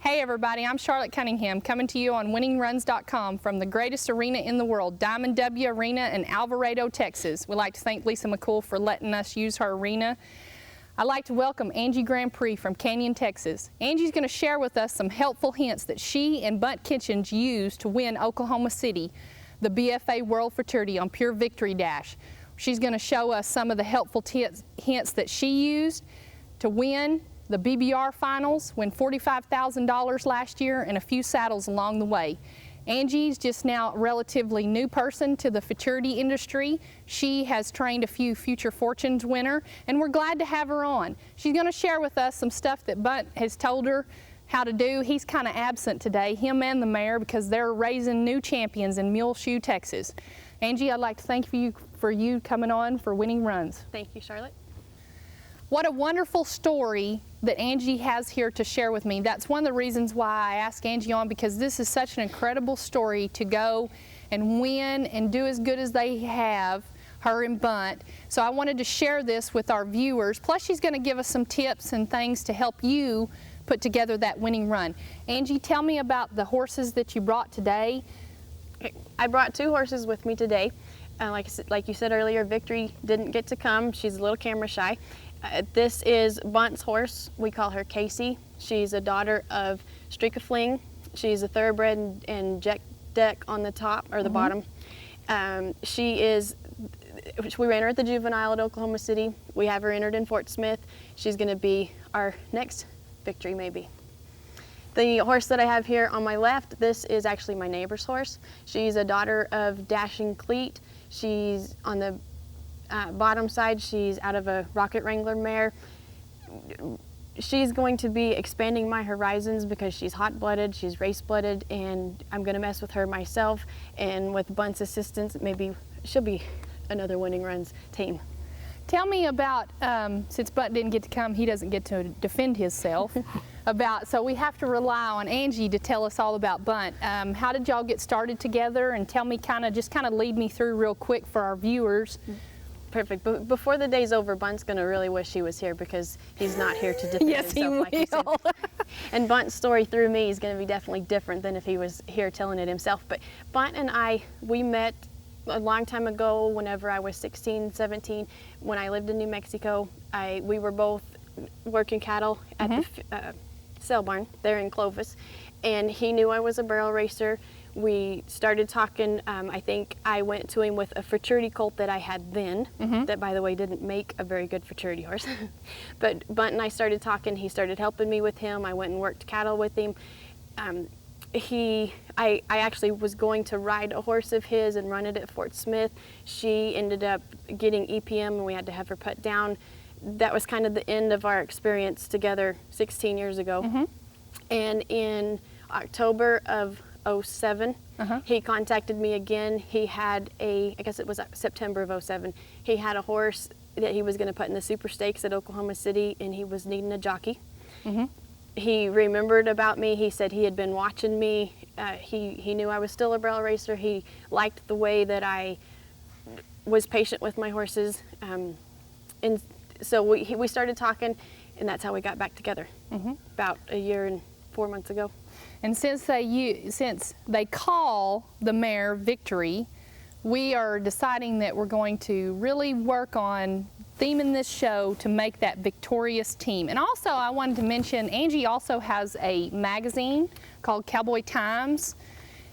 Hey everybody, I'm Charlotte Cunningham coming to you on winningruns.com from the greatest arena in the world, Diamond W Arena in Alvarado, Texas. We'd like to thank Lisa McCool for letting us use her arena. I'd like to welcome Angie Grand Prix from Canyon, Texas. Angie's going to share with us some helpful hints that she and Bunt Kitchens used to win Oklahoma City, the BFA World Fraternity on Pure Victory Dash. She's going to show us some of the helpful hints that she used to win the BBR finals, win $45,000 last year, and a few saddles along the way. Angie's just now a relatively new person to the fraternity industry. She has trained a few Future Fortunes winner, and we're glad to have her on. She's going to share with us some stuff that Bunt has told her how to do. He's kind of absent today, him and the mayor, because they're raising new champions in Muleshoe, Texas. Angie, I'd like to thank you for coming on for Winning Runs. Thank you, Charlotte. What a wonderful story that Angie has here to share with me. That's one of the reasons why I asked Angie on, because this is such an incredible story to go and win and do as good as they have, her and Bunt. So I wanted to share this with our viewers. Plus she's going to give us some tips and things to help you put together that winning run. Angie, tell me about the horses that you brought today. I brought two horses with me today. Like you said earlier, Victory didn't get to come. She's a little camera shy. This is Bunt's horse. We call her Casey. She's a daughter of Streak of Fling. She's a thoroughbred and jet deck on the top or the bottom. We ran her at the juvenile at Oklahoma City. We have her entered in Fort Smith. She's going to be our next Victory, maybe. The horse that I have here on my left, this is actually my neighbor's horse. She's a daughter of Dashing Cleat. She's on the bottom side, she's out of a Rocket Wrangler mare. She's going to be expanding my horizons because she's hot-blooded, she's race-blooded, and I'm going to mess with her myself. And with Bunt's assistance, maybe she'll be another Winning Runs team. Tell me about, since Bunt didn't get to come, he doesn't get to defend himself. So we have to rely on Angie to tell us all about Bunt. How did y'all get started together? And tell me, just lead me through real quick for our viewers. Perfect. But before the day's over, Bunt's going to really wish he was here because he's not here to defend yes, himself. Yes, he will. And Bunt's story through me is going to be definitely different than if he was here telling it himself. But Bunt and I, we met a long time ago whenever I was 16, 17, when I lived in New Mexico. We were both working cattle at the sale barn there in Clovis, and he knew I was a barrel racer. We started talking. I think I went to him with a fraternity colt that I had then, that by the way didn't make a very good fraternity horse. But Bunt and I started talking. He started helping me with him. I went and worked cattle with him. I actually was going to ride a horse of his and run it at Fort Smith. She ended up getting EPM and we had to have her put down. That was kind of the end of our experience together 16 years ago. And in October of 07, he contacted me again. He had I guess it was September of 07, he had a horse that he was going to put in the Super Stakes at Oklahoma City, and he was needing a jockey. He remembered about me. He said he had been watching me. He knew I was still a barrel racer. He liked the way that I was patient with my horses. And so we started talking, and that's how we got back together about a year and 4 months ago. And since they call the mare Victory, we are deciding that we're going to really work on theming this show to make that victorious team. And also I wanted to mention, Angie also has a magazine called Cowboy Times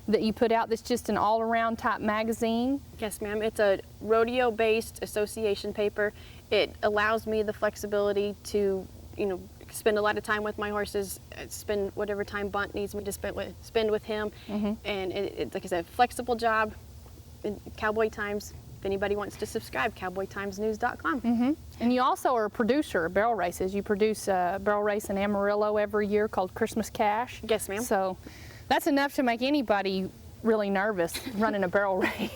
that you put out that's just an all-around type magazine. Yes, ma'am. It's a rodeo-based association paper. It allows me the flexibility to, spend a lot of time with my horses, spend whatever time Bunt needs me to spend with him. And it's, like I said, flexible job. Cowboy Times. If anybody wants to subscribe, cowboytimesnews.com. And you also are a producer of barrel races. You produce a barrel race in Amarillo every year called Christmas Cash. Yes, ma'am. So that's enough to make anybody really nervous running a barrel race,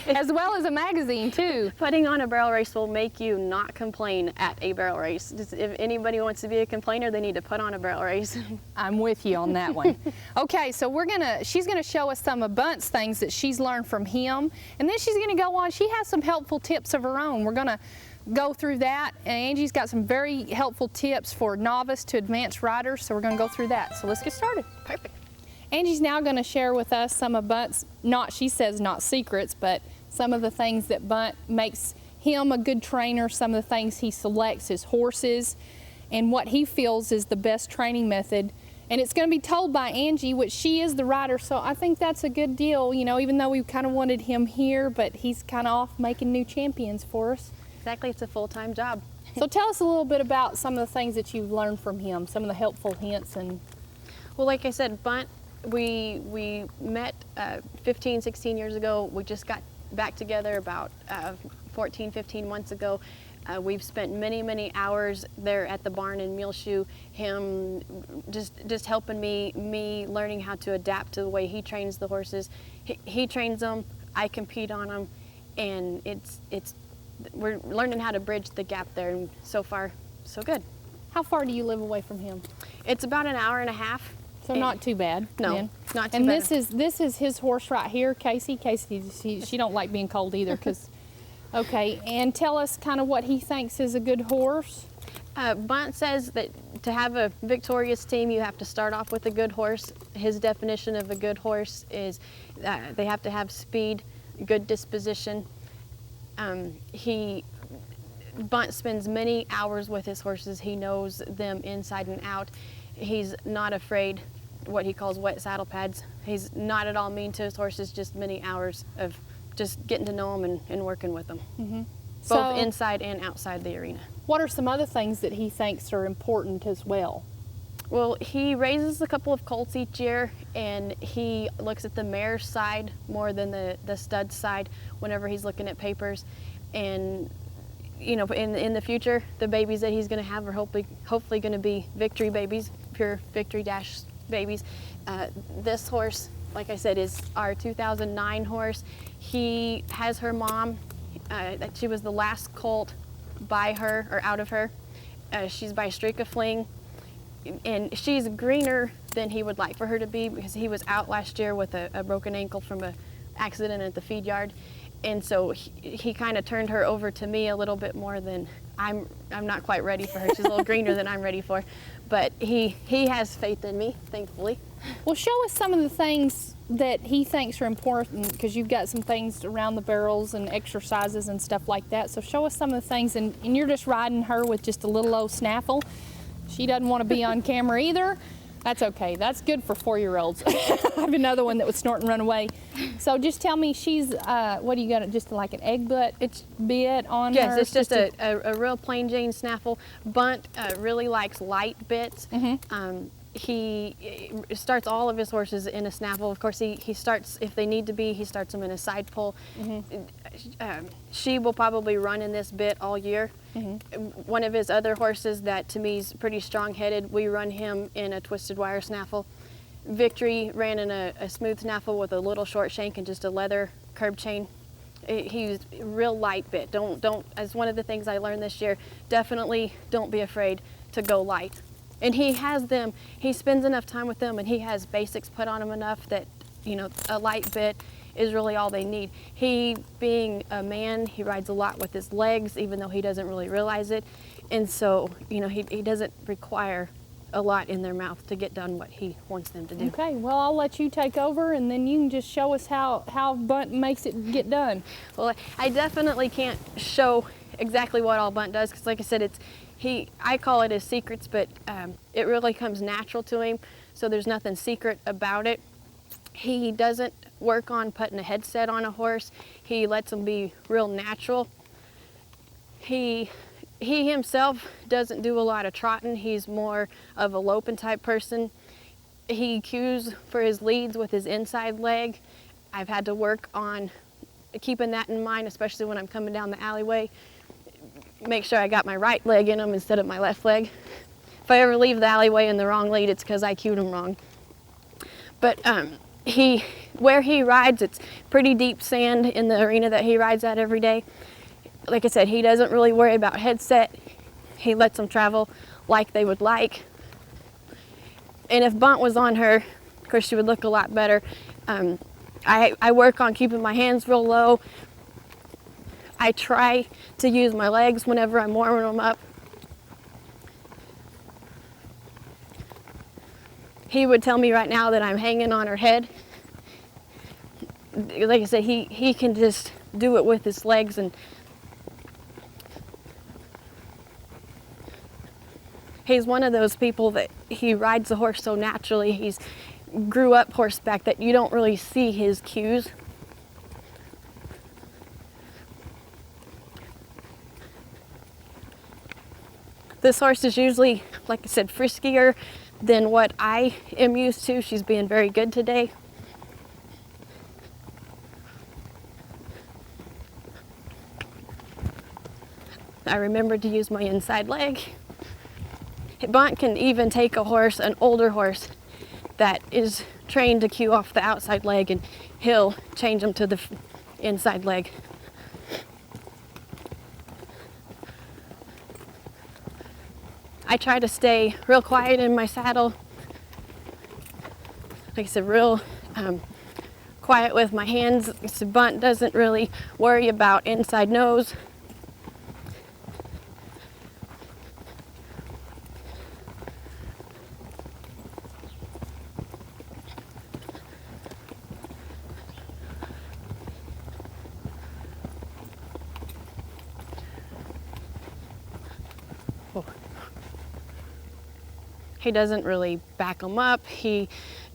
as well as a magazine too. Putting on a barrel race will make you not complain at a barrel race. If anybody wants to be a complainer, they need to put on a barrel race. I'm with you on that one. Okay, so she's gonna show us some of Bunt's things that she's learned from him, and then she's gonna go on. She has some helpful tips of her own. We're gonna go through that. And Angie's got some very helpful tips for novice to advanced riders, so we're going to go through that. So let's get started. Perfect. Angie's now going to share with us some of Bunt's, she says not secrets, but some of the things that Bunt makes him a good trainer, some of the things he selects his horses, and what he feels is the best training method. And it's going to be told by Angie, which she is the rider, so I think that's a good deal, you know, even though we kind of wanted him here, but he's kind of off making new champions for us. Exactly, it's a full-time job. So tell us a little bit about some of the things that you've learned from him, some of the helpful hints. And Well, like I said, Bunt, we met 15, 16 years ago. We just got back together about 14, 15 months ago. We've spent many hours there at the barn in Muleshoe, him just helping me learning how to adapt to the way he trains the horses. He trains them, I compete on them, and we're learning how to bridge the gap there, and so far, so good. how far do you live away from him? It's about an hour and a half. So not too bad. No, then. not too and bad. this is his horse right here, Casey. Casey, she don't like being cold either, because. Okay, and tell us kind of what he thinks is a good horse. Bunt says that to have a victorious team, you have to start off with a good horse. His definition of a good horse is they have to have speed, good disposition. Bunt spends many hours with his horses. He knows them inside and out. He's not afraid what he calls wet saddle pads. He's not at all mean to his horses, just many hours of just getting to know them and working with them, both So- inside and outside the arena. What are some other things that he thinks are important as well? Well, he raises a couple of colts each year, and he looks at the mare's side more than the stud side whenever he's looking at papers. And you know, in the future, the babies that he's going to have are hopefully going to be victory babies, pure victory dash babies. This horse, like I said, is our 2009 horse. He has her mom. She was the last colt by her, or out of her. She's by Streak of Fling, and she's greener than he would like for her to be, because he was out last year with a broken ankle from an accident at the feed yard. And so he kind of turned her over to me a little bit more than I'm not quite ready for her. She's a little greener than I'm ready for, but he has faith in me, thankfully. Well, show us some of the things that he thinks are important, because you've got some things around the barrels and exercises and stuff like that. So show us some of the things, and you're just riding her with just a little old snaffle. She doesn't want to be on camera either. That's okay. That's good for 4-year-olds. I have another one that would snort and run away. So just tell me, she's, what do you got, just like an egg butt bit on her? Yes, it's just a real plain Jane snaffle. Bunt really likes light bits. He starts all of his horses in a snaffle. Of course, he starts, if they need to be, he starts them in a side pull. She will probably run in this bit all year. One of his other horses that to me is pretty strong-headed, we run him in a twisted wire snaffle. Victory ran in a smooth snaffle with a little short shank and just a leather curb chain. He's real light bit. Don't, as one of the things I learned this year, definitely don't be afraid to go light. And he has them, he spends enough time with them, and he has basics put on them enough that, you know, a light bit is really all they need. He, being a man, he rides a lot with his legs, even though he doesn't really realize it. And so, you know, he doesn't require a lot in their mouth to get done what he wants them to do. Okay, well, I'll let you take over, and then you can just show us how Bunt makes it get done. Well, I definitely can't show exactly what all Bunt does, because like I said, I call it his secrets, but it really comes natural to him, so there's nothing secret about it. He doesn't work on putting a headset on a horse. He lets them be real natural. He himself doesn't do a lot of trotting. He's more of a loping type person. He cues for his leads with his inside leg. I've had to work on keeping that in mind, especially when I'm coming down the alleyway. Make sure I got my right leg in him instead of my left leg. If I ever leave the alleyway in the wrong lead, it's because I cued him wrong. But where he rides, it's pretty deep sand in the arena that he rides at every day. Like I said, he doesn't really worry about headset. He lets them travel like they would like. And if Bunt was on her, of course, she would look a lot better. I work on keeping my hands real low. I try to use my legs whenever I'm warming them up. He would tell me right now that I'm hanging on her head. Like I said, he can just do it with his legs, and he's one of those people that he rides the horse so naturally. He's grew up horseback that you don't really see his cues. This horse is usually, like I said, friskier than what I am used to. She's being very good today. I remembered to use my inside leg. Bunt can even take a horse, an older horse, that is trained to cue off the outside leg, and he'll change them to the inside leg. I try to stay real quiet in my saddle. Like I said, real quiet with my hands. So Bunt doesn't really worry about inside nose. He doesn't really back them up. He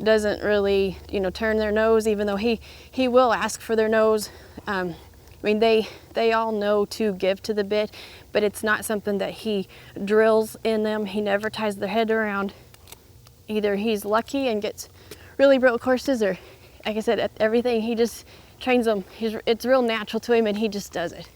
doesn't really, turn their nose, even though he will ask for their nose. I mean, they all know to give to the bit, but it's not something that he drills in them. He never ties their head around. Either he's lucky and gets really broke horses, or, like I said, at everything, he just trains them. It's real natural to him, and he just does it.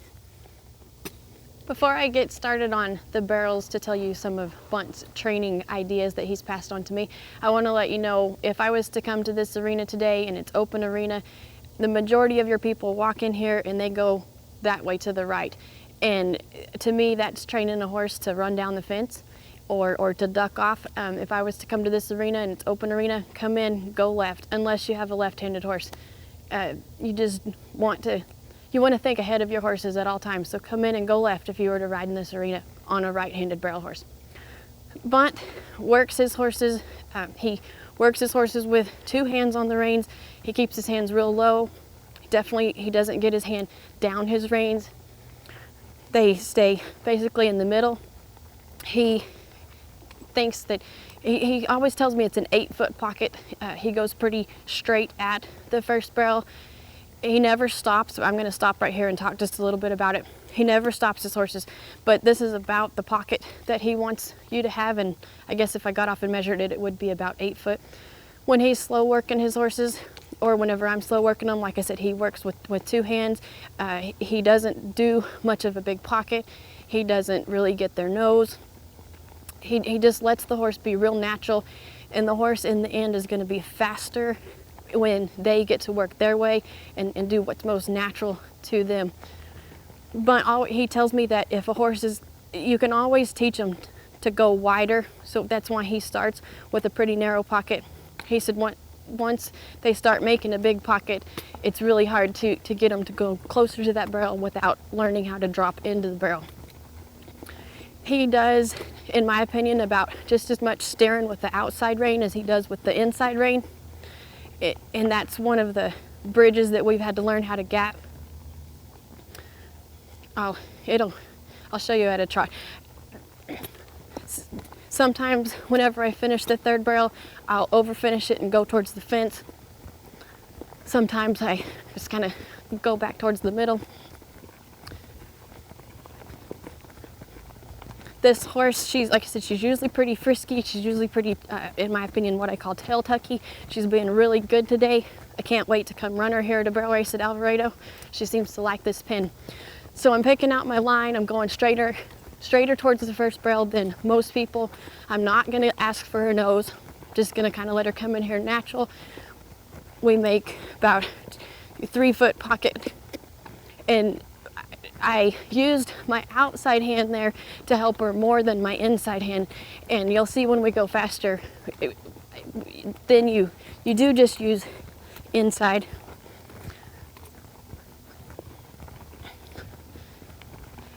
Before I get started on the barrels to tell you some of Bunt's training ideas that he's passed on to me, I want to let you know, if I was to come to this arena today and it's open arena, the majority of your people walk in here and they go that way to the right. And to me, that's training a horse to run down the fence or to duck off. If I was to come to this arena and it's open arena, come in, go left, unless you have a left-handed horse. You just want to think ahead of your horses at all times. So come in and go left if you were to ride in this arena on a right-handed barrel horse. Bunt works his horses. He works his horses with two hands on the reins. He keeps his hands real low. He doesn't get his hand down his reins. They stay basically in the middle. He thinks that, he always tells me it's an 8-foot pocket. He goes pretty straight at the first barrel. He never stops. I'm going to stop right here and talk just a little bit about it. He never stops his horses, but this is about the pocket that he wants you to have, and I guess if I got off and measured it, it would be about 8 foot. When he's slow working his horses, or whenever I'm slow working them, like I said, he works with two hands. He doesn't do much of a big pocket. He doesn't really get their nose. He just lets the horse be real natural, and the horse in the end is going to be faster when they get to work their way and do what's most natural to them. But he tells me that if a horse you can always teach them to go wider, so that's why he starts with a pretty narrow pocket. He said once they start making a big pocket, it's really hard to get them to go closer to that barrel without learning how to drop into the barrel. He does, in my opinion, about just as much steering with the outside rein as he does with the inside rein. And that's one of the bridges that we've had to learn how to gap. I'll show you at a trot. Sometimes whenever I finish the third barrel, I'll overfinish it and go towards the fence. Sometimes I just kind of go back towards the middle. This horse, like I said, she's usually pretty frisky. She's usually pretty, in my opinion, what I call tail tucky. She's being really good today. I can't wait to come run her here at a barrel race at Alvarado. She seems to like this pen. So I'm picking out my line. I'm going straighter towards the first barrel than most people. I'm not going to ask for her nose. Just going to kind of let her come in here natural. We make about a 3-foot pocket, and I used my outside hand there to help her more than my inside hand, and you'll see when we go faster, then you do just use inside.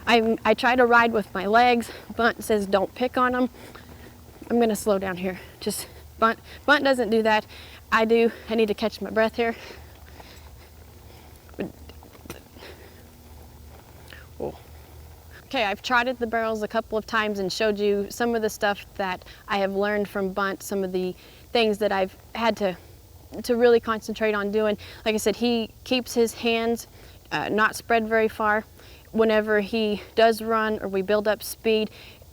I try to ride with my legs. Bunt says don't pick on them. I'm gonna slow down here. Just Bunt doesn't do that. I do. I need to catch my breath here. Okay, I've trotted the barrels a couple of times and showed you some of the stuff that I have learned from Bunt, some of the things that I've had to really concentrate on doing. Like I said, he keeps his hands not spread very far. Whenever he does run or we build up speed,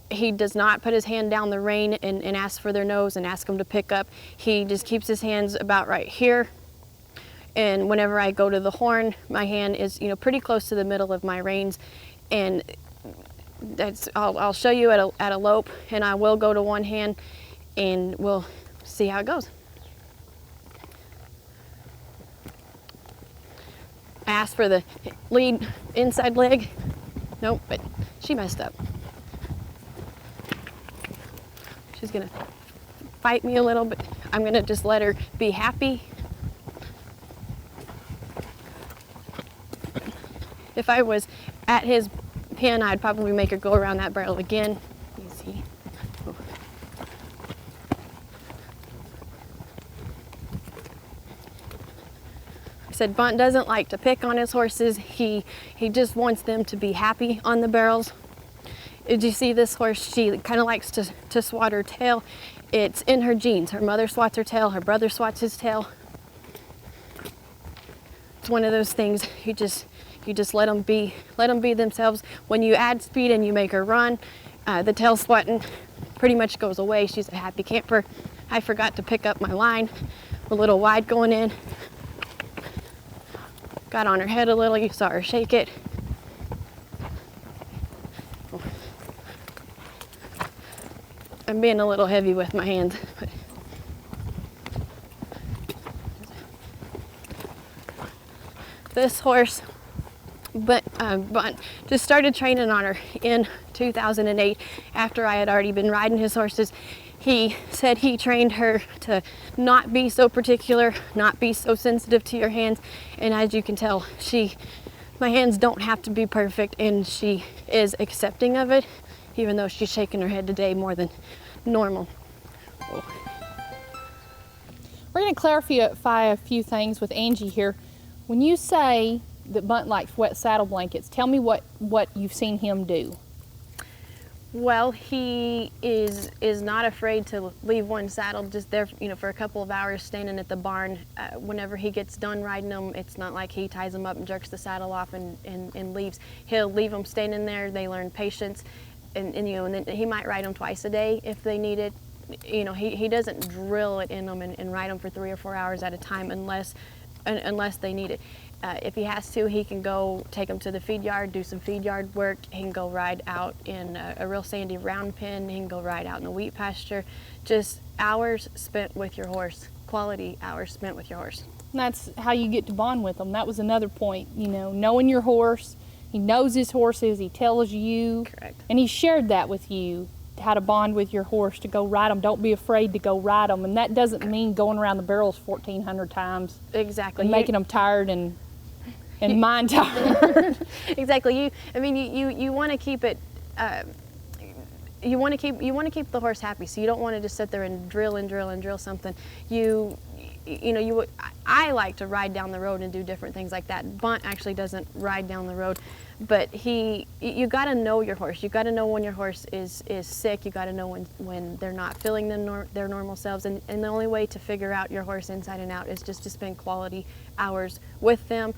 he does not put his hand down the rein and ask for their nose and ask them to pick up. He just keeps his hands about right here. And whenever I go to the horn, my hand is, pretty close to the middle of my reins. And I'll show you at a lope, and I will go to one hand and we'll see how it goes. I asked for the lead inside leg. Nope, but she messed up. She's gonna fight me a little, but I'm gonna just let her be happy. If I was at his pen, I'd probably make her go around that barrel again. You see. Oh. I said Bunt doesn't like to pick on his horses. He just wants them to be happy on the barrels. Did you see this horse? She kind of likes to swat her tail. It's in her genes. Her mother swats her tail. Her brother swats his tail. It's one of those things you just let them be themselves. When you add speed and you make her run, the tail swatting pretty much goes away. She's a happy camper. I forgot to pick up my line, a little wide going in. Got on her head a little. You saw her shake it. I'm being a little heavy with my hands. This horse, Bunt just started training on her in 2008 after I had already been riding his horses. He said he trained her to not be so particular, not be so sensitive to your hands, and as you can tell, my hands don't have to be perfect, and she is accepting of it, even though she's shaking her head today more than normal. Oh. We're going to clarify a few things with Angie here. When you say that Bunt likes wet saddle blankets, tell me what you've seen him do. Well, he is not afraid to leave one saddle just there, for a couple of hours standing at the barn. Whenever he gets done riding them, it's not like he ties them up and jerks the saddle off and leaves. He'll leave them standing there. They learn patience, and then he might ride them twice a day if they need it. He doesn't drill it in them and ride them for 3 or 4 hours at a time unless they need it. If he has to, he can go take them to the feed yard, do some feed yard work. He can go ride out in a real sandy round pen. He can go ride out in a wheat pasture. Just hours spent with your horse, quality hours spent with your horse. And that's how you get to bond with them. That was another point, knowing your horse. He knows his horses, he tells you. Correct. And he shared that with you, how to bond with your horse, to go ride them. Don't be afraid to go ride them. And that doesn't mean going around the barrels 1,400 times. Exactly. And making them tired and mind tired. Exactly. You want to keep it. You want to keep the horse happy. So you don't want to just sit there and drill something. I like to ride down the road and do different things like that. Bunt actually doesn't ride down the road, but you got to know your horse. You got to know when your horse is sick. You got to know when they're not feeling their normal selves. And the only way to figure out your horse inside and out is just to spend quality hours with them,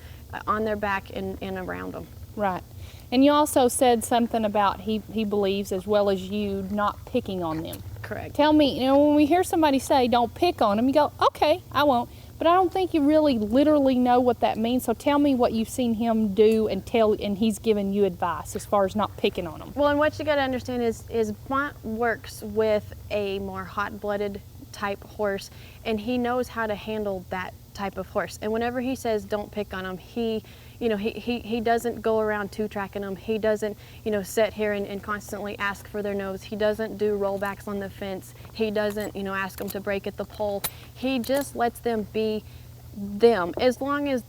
on their back and around them. Right. And you also said something about he believes, as well as you, not picking on them. Correct. Tell me, when we hear somebody say don't pick on them, you go, okay, I won't. But I don't think you really literally know what that means. So tell me what you've seen him do and he's given you advice as far as not picking on them. Well, and what you got to understand is Bunt works with a more hot-blooded type horse, and he knows how to handle that type of horse. And whenever he says don't pick on him, he doesn't go around two-tracking them. He doesn't, sit here and constantly ask for their nose. He doesn't do rollbacks on the fence. He doesn't, ask them to break at the pole. He just lets them be them. As long as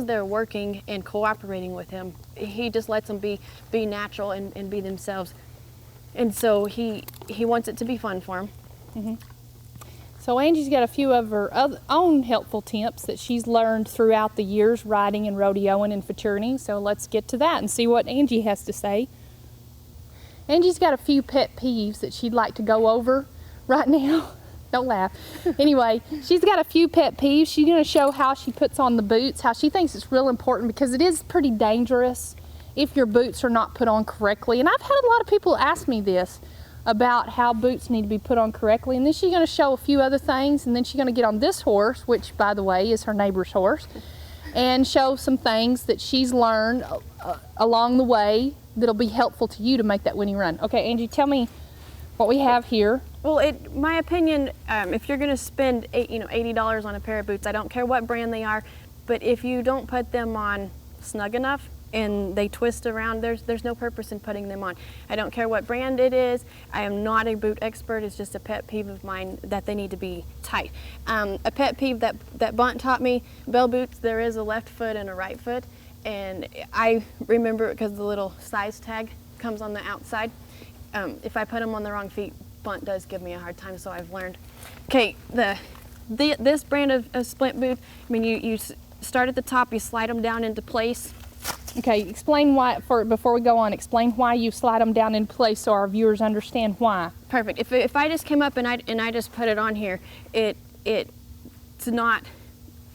they're working and cooperating with him, he just lets them be natural and be themselves. And so he wants it to be fun for him. So Angie's got a few of her own helpful tips that she's learned throughout the years riding and rodeoing and fraternity. So let's get to that and see what Angie has to say. Angie's got a few pet peeves that she'd like to go over right now. Don't laugh. Anyway, she's got a few pet peeves. She's going to show how she puts on the boots, how she thinks it's real important because it is pretty dangerous if your boots are not put on correctly. And I've had a lot of people ask me this about how boots need to be put on correctly. And then she's going to show a few other things, and then she's going to get on this horse, which by the way is her neighbor's horse, and show some things that she's learned along the way that'll be helpful to you to make that winning run. Okay, Angie, tell me what we have here. Well, my opinion, if you're going to spend $80 on a pair of boots, I don't care what brand they are, but if you don't put them on snug enough and they twist around, there's no purpose in putting them on. I don't care what brand it is. I am not a boot expert. It's just a pet peeve of mine that they need to be tight. A pet peeve that Bunt taught me, Bell boots, there is a left foot and a right foot. And I remember it because the little size tag comes on the outside. If I put them on the wrong feet, Bunt does give me a hard time, so I've learned. Okay, this brand of splint boot, I mean, you start at the top, you slide them down into place. Okay, explain why, before we go on, explain why you slide them down in place so our viewers understand why. Perfect. If I just came up and I just put it on here, it's not,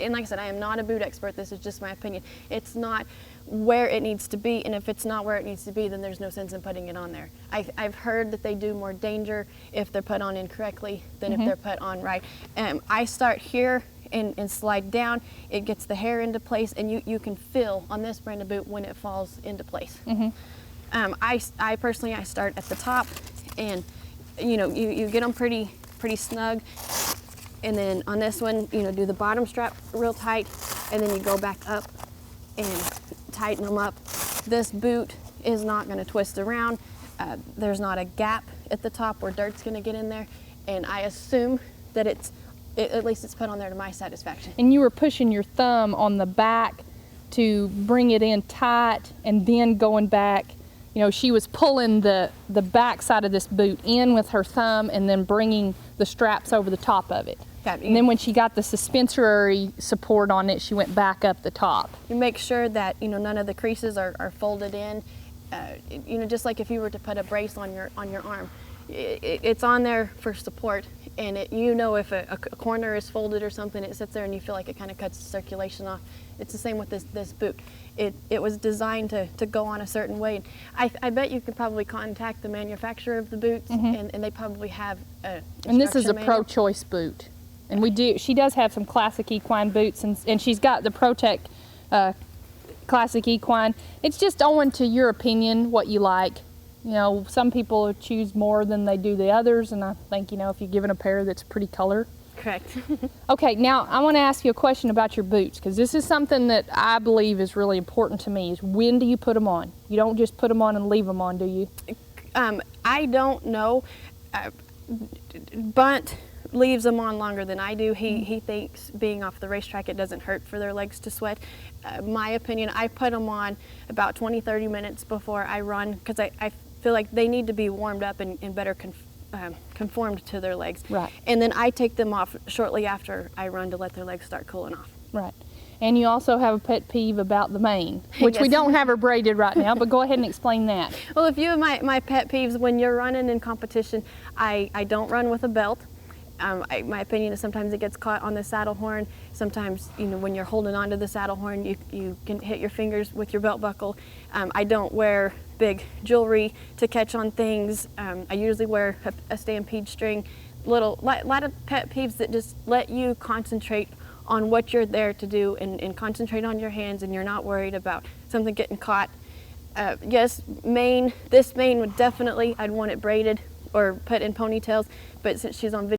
and like I said, I am not a boot expert, this is just my opinion. It's not where it needs to be, and if it's not where it needs to be, then there's no sense in putting it on there. I've heard that they do more danger if they're put on incorrectly than if they're put on right. I start here and slide down, it gets the hair into place, and you can feel on this brand of boot when it falls into place. I personally, I start at the top, and you get them pretty snug, and then on this one, do the bottom strap real tight, and then you go back up and tighten them up. This boot is not going to twist around. There's not a gap at the top where dirt's going to get in there, and I assume that at least it's put on there to my satisfaction. And you were pushing your thumb on the back to bring it in tight, and then going back. She was pulling the back side of this boot in with her thumb and then bringing the straps over the top of it. And then when she got the suspensory support on it, she went back up the top. You make sure that none of the creases are folded in. Just like if you were to put a brace on your arm, it's on there for support, and if a corner is folded or something, it sits there and you feel like it kind of cuts the circulation off. It's the same with this boot. It was designed to go on a certain way. I bet you could probably contact the manufacturer of the boots, and they probably have a And this is a manual. pro-choice boot. And she does have some classic equine boots, and she's got the ProTech classic equine. It's just owing to your opinion, what you like. Some people choose more than they do the others, and I think, if you're given a pair that's pretty color. Correct. Okay, now I want to ask you a question about your boots, because this is something that I believe is really important to me, is when do you put them on? You don't just put them on and leave them on, do you? I don't know. Bunt leaves them on longer than I do. He thinks being off the racetrack, it doesn't hurt for their legs to sweat. My opinion, I put them on about 20-30 minutes before I run, because I feel like they need to be warmed up and better conformed to their legs. Right. And then I take them off shortly after I run to let their legs start cooling off. Right. And you also have a pet peeve about the mane, which we don't have her braided right now, but go ahead and explain that. Well, a few of my pet peeves, when you're running in competition, I don't run with a belt. My opinion is sometimes it gets caught on the saddle horn. Sometimes, when you're holding onto the saddle horn, you can hit your fingers with your belt buckle. I don't wear big jewelry to catch on things. I usually wear a stampede string. Lot of pet peeves that just let you concentrate on what you're there to do and concentrate on your hands, and you're not worried about something getting caught. Yes, this mane would definitely, I'd want it braided or put in ponytails, but since she's on video,